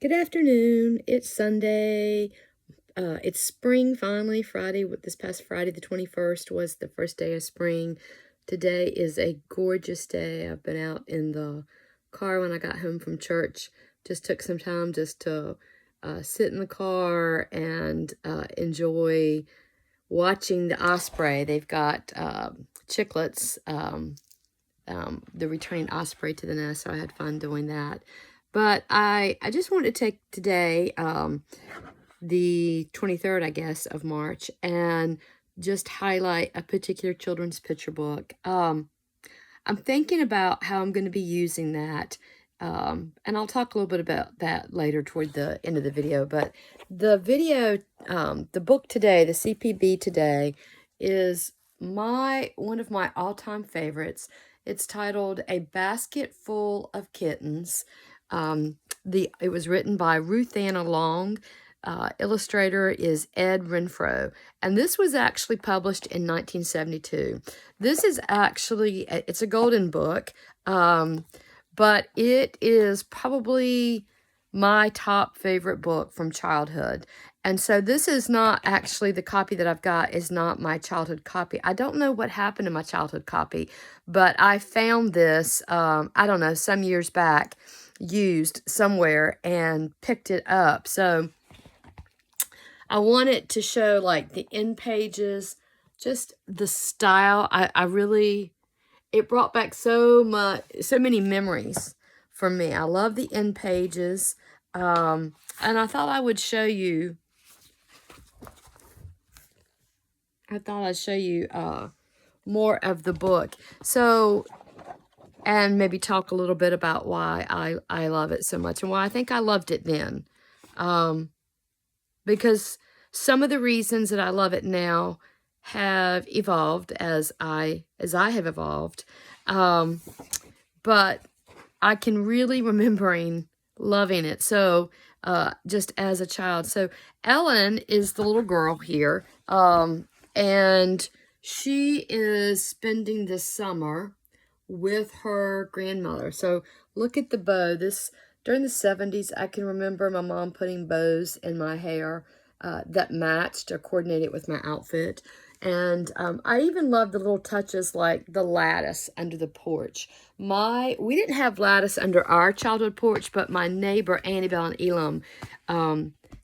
Good afternoon. It's Sunday. It's spring finally. This past Friday, the 21st, was the first day of spring. Today is a gorgeous day. I've been out in the car when I got home from church. Just took some time just to sit in the car and enjoy watching the osprey. They've got chicklets, the returning osprey to the nest, so I had fun doing that. But I just wanted to take today, the 23rd, I guess, of March, and just highlight a particular children's picture book. I'm thinking about how I'm going to be using that, and I'll talk a little bit about that later toward the end of the video. But the book today, the CPB today, is one of my all-time favorites. It's titled A Basketful of Kittens. It was written by Ruthanna Long. Illustrator is Ed Renfro, and this was actually published in 1972. This is actually, it's a golden book, but it is probably my top favorite book from childhood. And so this is not actually, the copy that I've got is not my childhood copy. I don't know what happened to my childhood copy, but I found this, I don't know, some years back, used somewhere, and picked it up. So I wanted to show like the end pages, just the style. It brought back so many memories for me. I love the end pages. And I thought I would show you, more of the book. So, and maybe talk a little bit about why I love it so much and why I think I loved it then. Because some of the reasons that I love it now have evolved as I have evolved. But I can really remembering loving it. So, just as a child. So Ellen is the little girl here. And she is spending the summer with her grandmother. So look at the bow. During the 70s, I can remember my mom putting bows in my hair that matched or coordinated with my outfit. And I even love the little touches like the lattice under the porch. We didn't have lattice under our childhood porch, but my neighbor, Annabelle and Elam,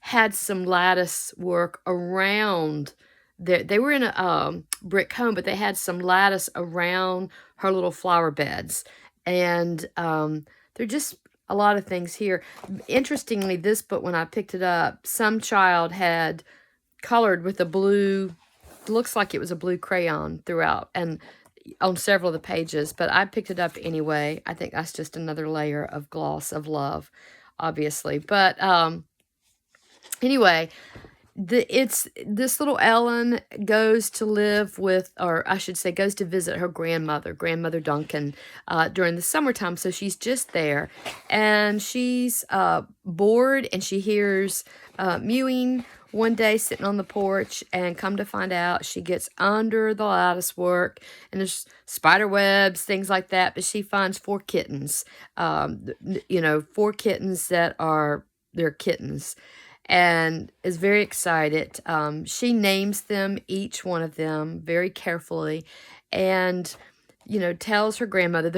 had some lattice work around they were in a brick home, but they had some lattice around her little flower beds. And they're just a lot of things here. Interestingly, this book, when I picked it up, some child had colored with a blue, looks like it was a blue crayon throughout and on several of the pages, but I picked it up anyway. I think that's just another layer of gloss of love, obviously. But anyway, this little Ellen goes to live with, or I should say, goes to visit her grandmother Duncan, during the summertime. So she's just there, and she's bored, and she hears mewing one day sitting on the porch, and come to find out, she gets under the lattice work, and there's spider webs, things like that, but she finds 4 kittens, 4 kittens they're kittens, and is very excited. She names them, each one of them, very carefully, and tells her grandmother.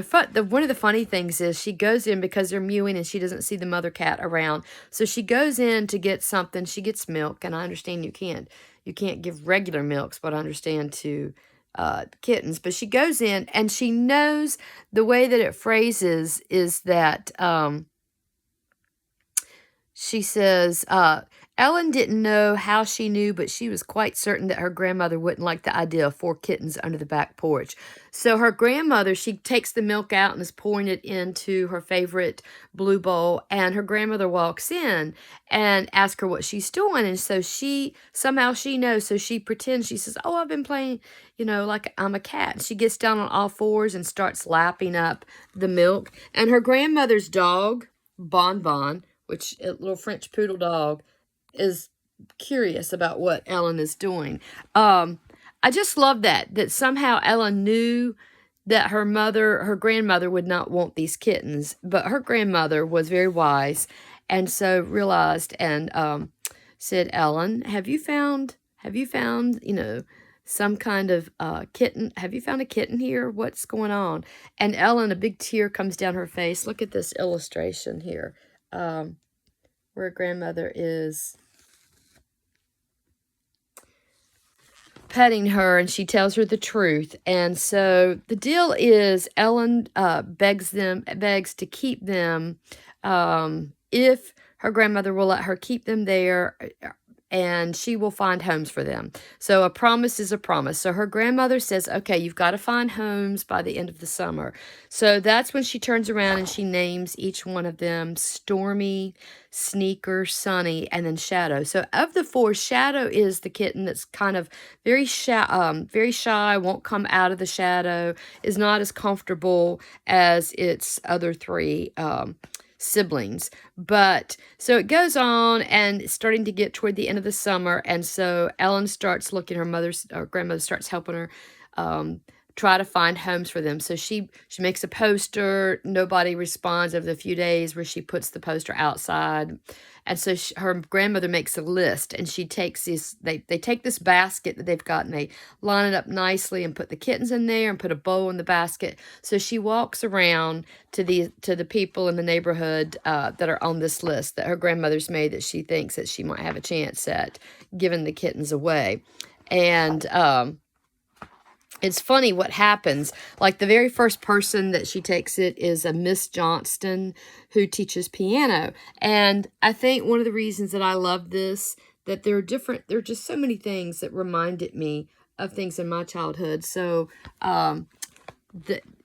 One of the funny things is she goes in because they're mewing and she doesn't see the mother cat around. So she goes in to get something. She gets milk, and I understand you can't give regular milks, but I understand to kittens. But she goes in, and she knows the way that it phrases is that she says, Ellen didn't know how she knew, but she was quite certain that her grandmother wouldn't like the idea of 4 kittens under the back porch. So her grandmother, she takes the milk out and is pouring it into her favorite blue bowl, and her grandmother walks in and asks her what she's doing. And so somehow she knows, so she pretends, she says, oh, I've been playing, like I'm a cat. She gets down on all fours and starts lapping up the milk. And her grandmother's dog, Bon, which a little French poodle dog, is curious about what Ellen is doing. I just love that somehow Ellen knew that her grandmother would not want these kittens, but her grandmother was very wise and so realized and said, Ellen, have you found, some kind of kitten? Have you found a kitten here? What's going on? And Ellen, a big tear comes down her face. Look at this illustration here, where grandmother is petting her, and she tells her the truth. And so the deal is Ellen begs to keep them if her grandmother will let her keep them there, and she will find homes for them. So a promise is a promise. So her grandmother says, okay, you've got to find homes by the end of the summer. So that's when she turns around and she names each one of them Stormy, Sneaker, Sunny, and then Shadow. So of the four, Shadow is the kitten that's kind of very shy, won't come out of the shadow, is not as comfortable as its other three siblings. But so it goes on, and it's starting to get toward the end of the summer, and so Ellen starts looking, her grandmother starts helping her try to find homes for them. So she makes a poster. Nobody responds over the few days, where she puts the poster outside. And so her grandmother makes a list, and she takes they take this basket that they've got, and they line it up nicely and put the kittens in there and put a bowl in the basket. So she walks around to the people in the neighborhood that are on this list that her grandmother's made, that she thinks that she might have a chance at giving the kittens away. And it's funny what happens. Like, the very first person that she takes it is a Miss Johnston, who teaches piano. And I think one of the reasons that I love this, that there are just so many things that reminded me of things in my childhood. So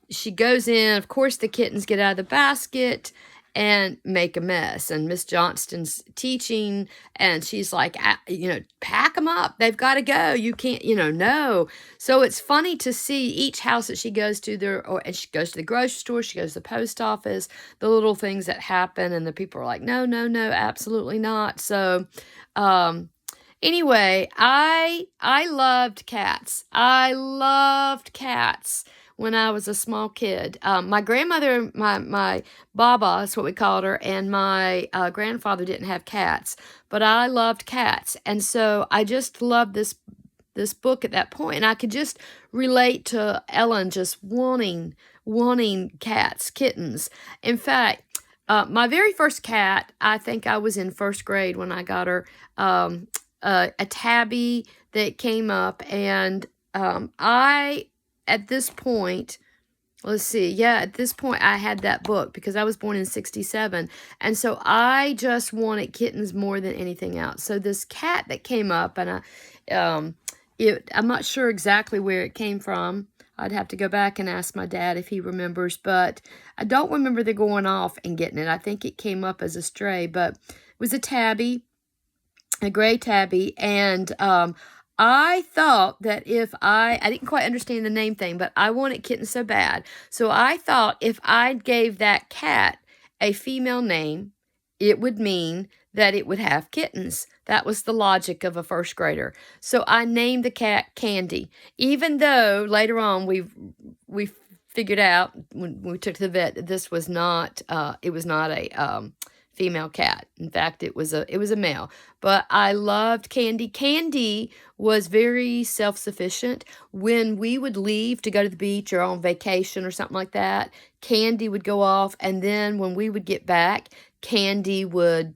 she goes in, of course the kittens get out of the basket and make a mess, and Miss Johnston's teaching, and she's like, pack them up, they've got to go, you can't, no. So it's funny to see each house that she goes to and she goes to the grocery store, she goes to the post office, the little things that happen, and the people are like, no, absolutely not. So anyway, I loved cats. When I was a small kid. My grandmother, my Baba, that's what we called her, and my grandfather didn't have cats, but I loved cats. And so I just loved this book at that point, and I could just relate to Ellen just wanting kittens. In fact, my very first cat, I think I was in first grade when I got her, a tabby that came up, and at this point, I had that book because I was born in 1967. And so I just wanted kittens more than anything else. So this cat that came up, and I'm not sure exactly where it came from. I'd have to go back and ask my dad if he remembers, but I don't remember the going off and getting it. I think it came up as a stray, but it was a tabby, a gray tabby, and I thought that if I didn't quite understand the name thing, but I wanted kittens so bad. So I thought if I gave that cat a female name, it would mean that it would have kittens. That was the logic of a first grader. So I named the cat Candy, even though later on we figured out when we took to the vet that this was not, it was not a female cat. In fact, it was a male. But I loved Candy. Candy was very self-sufficient. When we would leave to go to the beach or on vacation or something like that, Candy would go off, and then when we would get back, Candy would,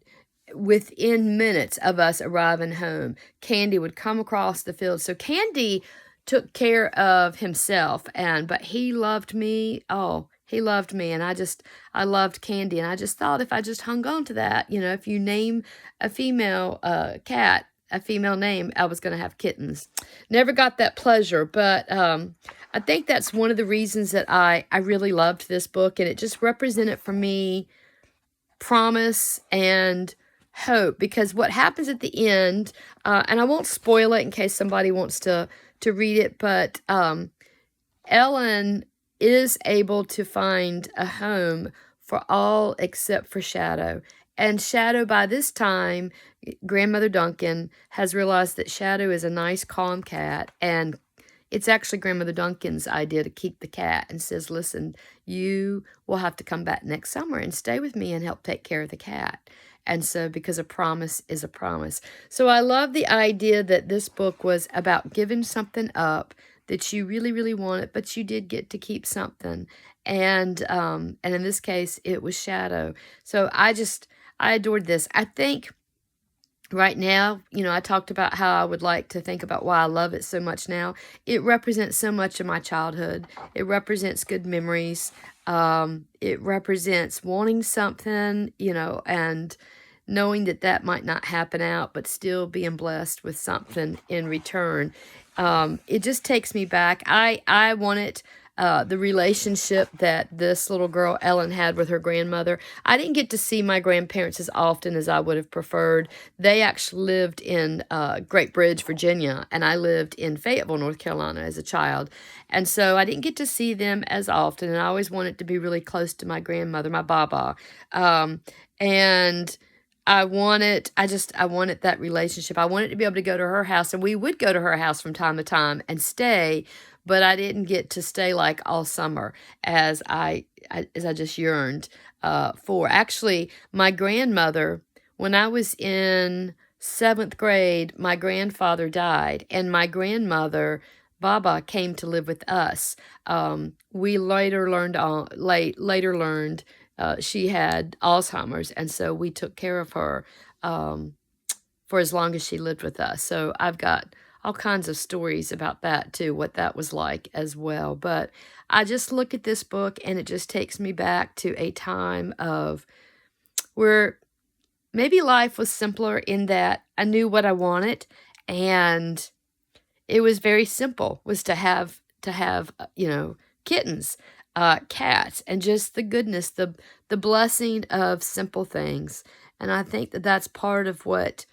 within minutes of us arriving home, Candy would come across the field. So Candy took care of himself, but he loved me. Oh, he loved me, and I loved Candy, and I just thought if I just hung on to that, if you name a female cat a female name, I was going to have kittens. Never got that pleasure, but I think that's one of the reasons that I really loved this book, and it just represented for me promise and hope, because what happens at the end, and I won't spoil it in case somebody wants to read it, but Ellen is able to find a home for all except for Shadow. And Shadow, by this time, Grandmother Duncan has realized that Shadow is a nice, calm cat, and it's actually Grandmother Duncan's idea to keep the cat, and says, listen, you will have to come back next summer and stay with me and help take care of the cat. And so, because a promise is a promise. So I love the idea that this book was about giving something up that you really, really wanted, but you did get to keep something. And in this case, it was Shadow. So I adored this. I think right now, I talked about how I would like to think about why I love it so much now. It represents so much of my childhood. It represents good memories. It represents wanting something, and knowing that that might not happen out, but still being blessed with something in return. It just takes me back. I wanted the relationship that this little girl, Ellen, had with her grandmother. I didn't get to see my grandparents as often as I would have preferred. They actually lived in Great Bridge, Virginia, and I lived in Fayetteville, North Carolina as a child. And so I didn't get to see them as often, and I always wanted to be really close to my grandmother, my Baba. And I wanted that relationship. I wanted to be able to go to her house, and we would go to her house from time to time and stay, but I didn't get to stay like all summer as I just yearned for. Actually, my grandmother, when I was in 7th grade, my grandfather died, and my grandmother, Baba, came to live with us. We later learned she had Alzheimer's, and so we took care of her for as long as she lived with us. So I've got all kinds of stories about that too, what that was like as well. But I just look at this book and it just takes me back to a time of where maybe life was simpler in that I knew what I wanted, and it was very simple, was to have kittens, cats, and just the goodness, the blessing of simple things. And I think that that's part of what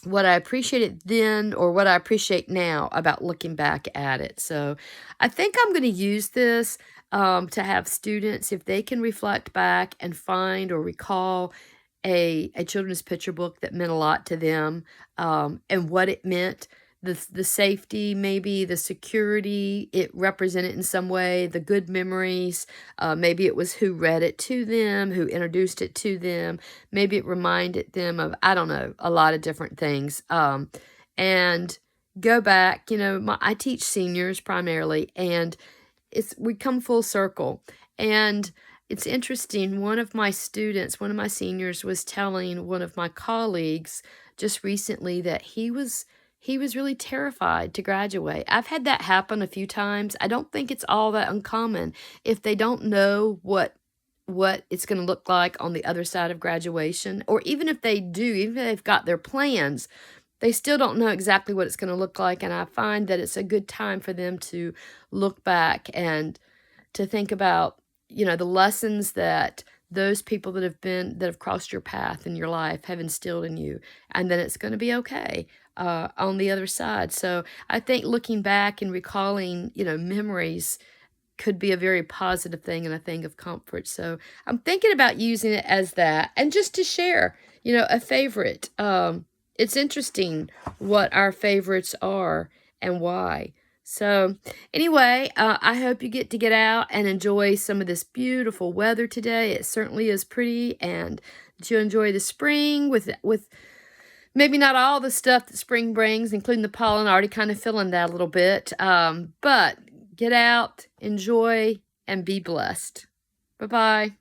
I appreciated then, or what I appreciate now about looking back at it. So I think I'm going to use this to have students, if they can reflect back and find or recall a children's picture book that meant a lot to them, and what it meant, the safety, maybe the security it represented in some way, the good memories. Maybe it was who read it to them, who introduced it to them. Maybe it reminded them of, I don't know, a lot of different things. And go back, I teach seniors primarily, and we come full circle. And it's interesting, one of my seniors was telling one of my colleagues just recently that he was really terrified to graduate. I've had that happen a few times. I don't think it's all that uncommon. If they don't know what it's going to look like on the other side of graduation, or even if they do, even if they've got their plans, they still don't know exactly what it's going to look like. And I find that it's a good time for them to look back and to think about, the lessons that those people that have crossed your path in your life have instilled in you, and then it's going to be okay on the other side. So I think looking back and recalling, memories could be a very positive thing and a thing of comfort. So I'm thinking about using it as that, and just to share, a favorite. It's interesting what our favorites are and why. So anyway, I hope you get out and enjoy some of this beautiful weather today. It certainly is pretty, and that you enjoy the spring with maybe not all the stuff that spring brings, including the pollen. Already kind of feeling that a little bit. But get out, enjoy, and be blessed. Bye-bye.